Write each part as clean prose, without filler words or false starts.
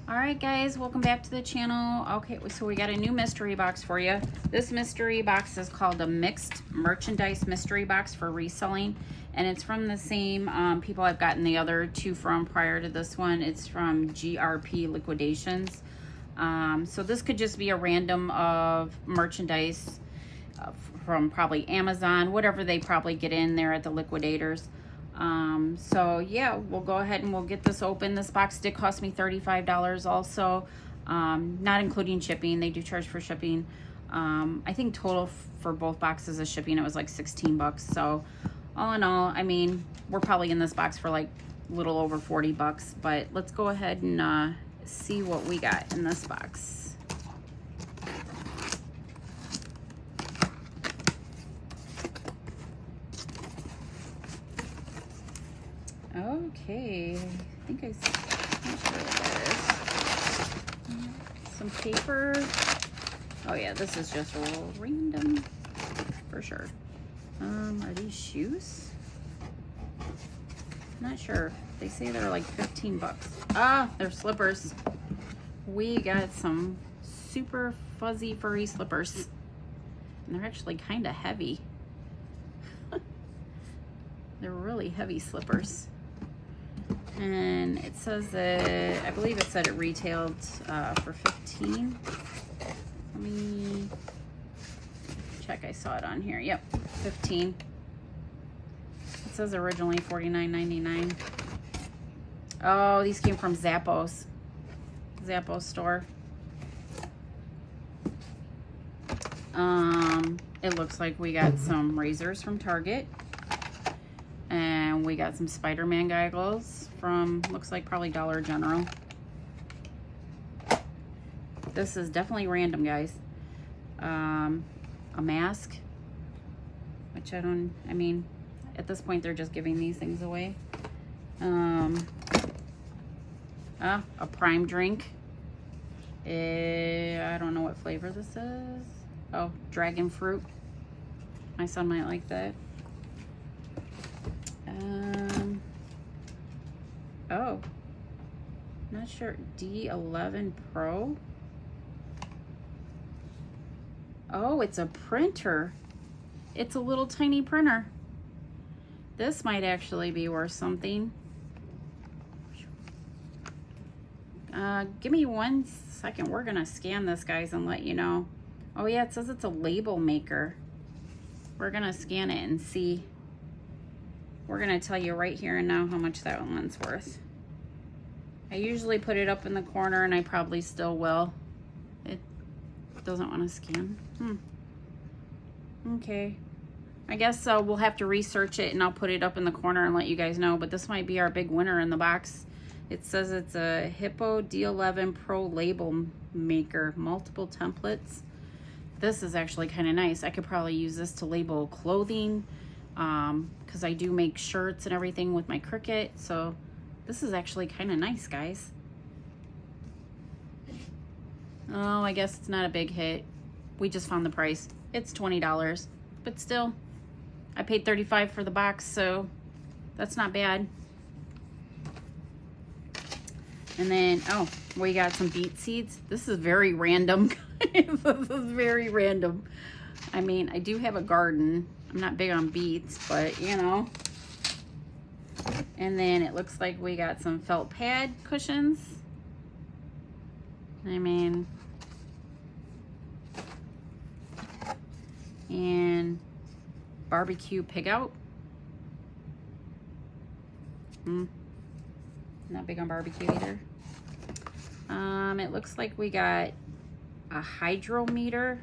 All right, guys, welcome back to the channel. Okay, so we got a new mystery box for you. This mystery box is called a mixed merchandise mystery box for reselling, and it's from the same people I've gotten the other two from prior to this one. It's from GRP Liquidations. So this could just be a random of merchandise from probably Amazon, whatever they probably get in there at the liquidators. So yeah, we'll go ahead and we'll get this open. This box did cost me $35 also, not including shipping. They do charge for shipping. I think total for both boxes of shipping, it was like 16 bucks. So all in all, I mean, we're probably in this box for like a little over 40 bucks, but let's go ahead and see what we got in this box. Okay, I think I'm not sure what that is. Some paper. Oh yeah, this is just a little random for sure. Are these shoes? Not sure. They say they're like 15 bucks. Ah, they're slippers. We got some super fuzzy furry slippers. And they're actually kind of heavy. They're really heavy slippers. And it says that, I believe it said it retailed for 15. Let me check, I saw it on here. Yep, 15. It says originally $49.99. Oh, these came from Zappos store. It looks like we got some razors from Target. And we got some Spider-Man goggles from, looks like probably Dollar General. This is definitely random, guys. A mask, which I mean, at this point, they're just giving these things away. A Prime drink. I don't know what flavor this is. Oh, dragon fruit. My son might like that. Oh, not sure. D11 Pro. Oh, it's a printer. It's a little tiny printer. This might actually be worth something. Give me 1 second. We're gonna scan this, guys, and let you know. Oh yeah, it says it's a label maker. We're gonna scan it and see. We're gonna tell you right here and now how much that one's worth. I usually put it up in the corner, and I probably still will. It doesn't want to scan. Okay. I guess we'll have to research it, and I'll put it up in the corner and let you guys know. But this might be our big winner in the box. It says it's a Hippo D11 Pro label maker, multiple templates. This is actually kind of nice. I could probably use this to label clothing, because I do make shirts and everything with my Cricut. So this is actually kind of nice, guys. Oh, I guess it's not a big hit. We just found the price. It's $20, but still, I paid $35 for the box, so that's not bad. And then, oh, we got some beet seeds. This is very random. This is very random. I mean, I do have a garden. I'm not big on beets, but you know. And then it looks like we got some felt pad cushions. I mean, and barbecue pig out. Not big on barbecue either. It looks like we got a hydrometer.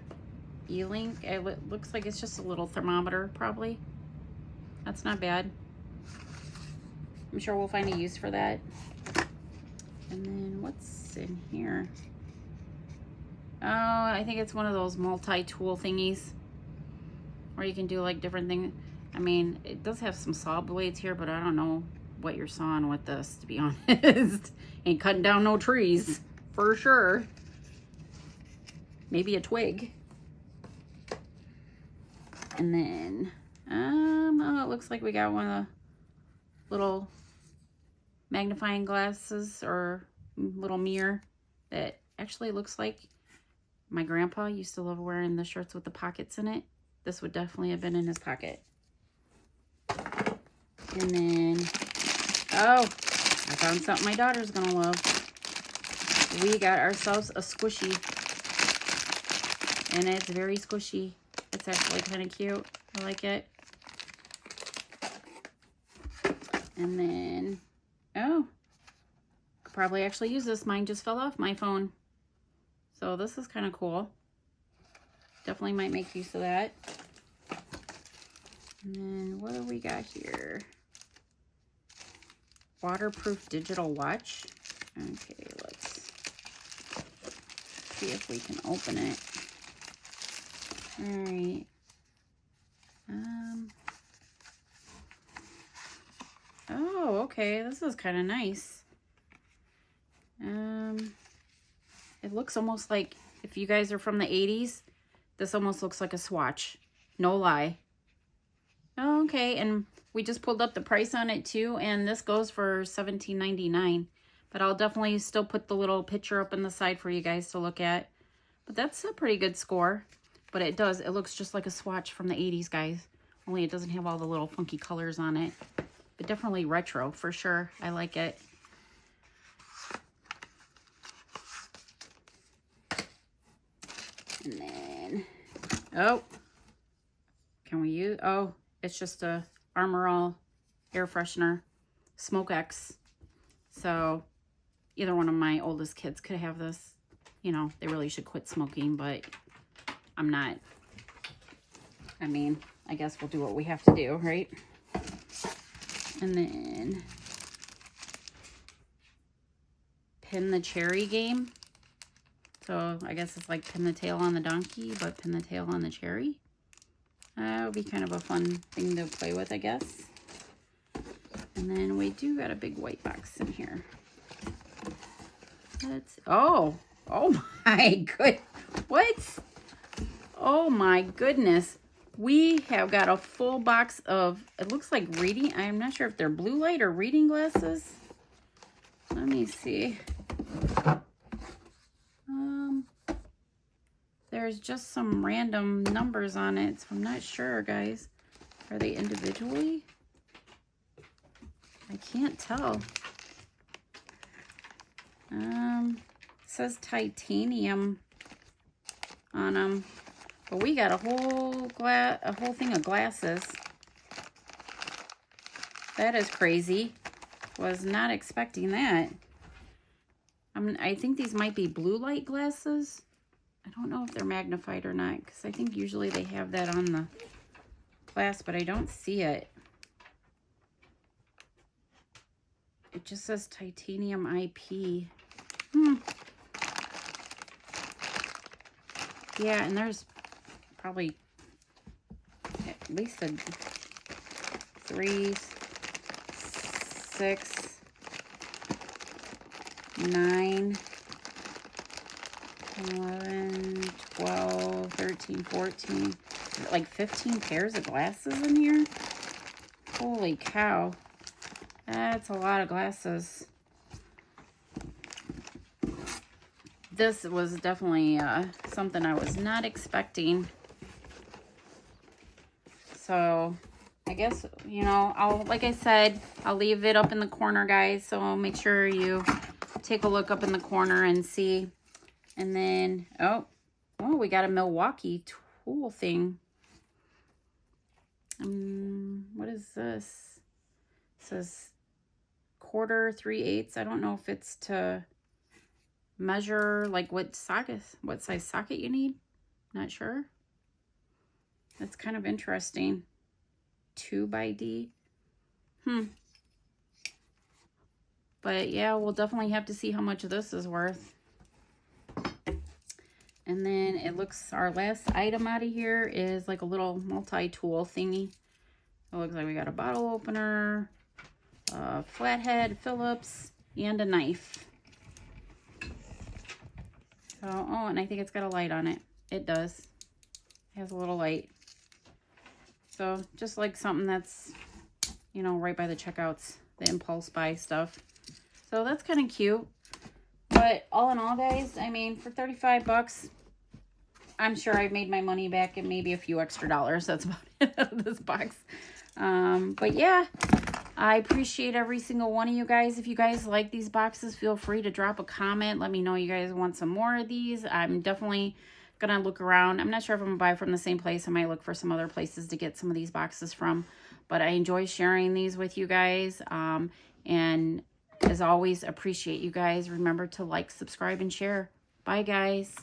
E-Link. It looks like it's just a little thermometer, probably. That's not bad. I'm sure we'll find a use for that. And then what's in here? Oh, I think it's one of those multi-tool thingies where you can do like different things. I mean, it does have some saw blades here, but I don't know what you're sawing with this, to be honest. Ain't cutting down no trees, for sure. Maybe a twig. And then, oh, it looks like we got one of the little magnifying glasses or little mirror. that actually looks like my grandpa used to love wearing the shirts with the pockets in it. This would definitely have been in his pocket. And then, oh, I found something my daughter's gonna love. We got ourselves a squishy. And it's very squishy. It's actually kind of cute. I like it. And then, oh, could probably actually use this. Mine just fell off my phone. So this is kind of cool. Definitely might make use of that. And then what do we got here? Waterproof digital watch. Okay, let's see if we can open it. All right. Oh, okay. This is kind of nice. It looks almost like, if you guys are from the 80s, this almost looks like a swatch. No lie. Oh, okay, and we just pulled up the price on it too, and this goes for $17.99. But I'll definitely still put the little picture up on the side for you guys to look at. But that's a pretty good score. But it looks just like a swatch from the 80s, guys. Only it doesn't have all the little funky colors on it. But definitely retro, for sure. I like it. And then, oh, can we use, oh, it's just a Armor All air freshener, Smoke X. So either one of my oldest kids could have this. You know, they really should quit smoking, but I'm not. I mean, I guess we'll do what we have to do, right? And then pin the cherry game. So I guess it's like pin the tail on the donkey, but pin the tail on the cherry. That would be kind of a fun thing to play with, I guess. And then we do got a big white box in here. Oh my good, what? Oh my goodness. We have got a full box of, it looks like reading, I'm not sure if they're blue light or reading glasses. Let me see. There's just some random numbers on it, so I'm not sure, guys. Are they individually? I can't tell. It says titanium on them, but we got a whole thing of glasses. That is crazy. Was not expecting that. I think these might be blue light glasses. I don't know if they're magnified or not, because I think usually they have that on the glass, but I don't see it. It just says titanium IP. Yeah, and there's probably at least a 3, 6, 9, 11, 12, 13, 14, like 15 pairs of glasses in here. Holy cow. That's a lot of glasses. This was definitely something I was not expecting. So I guess, you know, like I said, I'll leave it up in the corner, guys. So make sure you take a look up in the corner and see. And then, oh, we got a Milwaukee tool thing. What is this? It says 1/4, 3/8. I don't know if it's to measure like what size socket you need. Not sure. That's kind of interesting. 2x D. But yeah, we'll definitely have to see how much this is worth. And then it looks, our last item out of here is like a little multi-tool thingy. It looks like we got a bottle opener, a flathead, Phillips, and a knife. So, oh, and I think it's got a light on it. It does. It has a little light. So just like something that's, you know, right by the checkouts, the impulse buy stuff. So that's kind of cute. But But all in all, guys, I mean, for 35 bucks, I'm sure I've made my money back and maybe a few extra dollars. That's about it out of this box. But yeah, I appreciate every single one of you guys. If you guys like these boxes, feel free to drop a comment. Let me know you guys want some more of these. I'm definitely gonna look around. I'm not sure if I'm gonna buy from the same place. I might look for some other places to get some of these boxes from. But I enjoy sharing these with you guys. And as always, appreciate you guys. Remember to like, subscribe, and share. Bye, guys.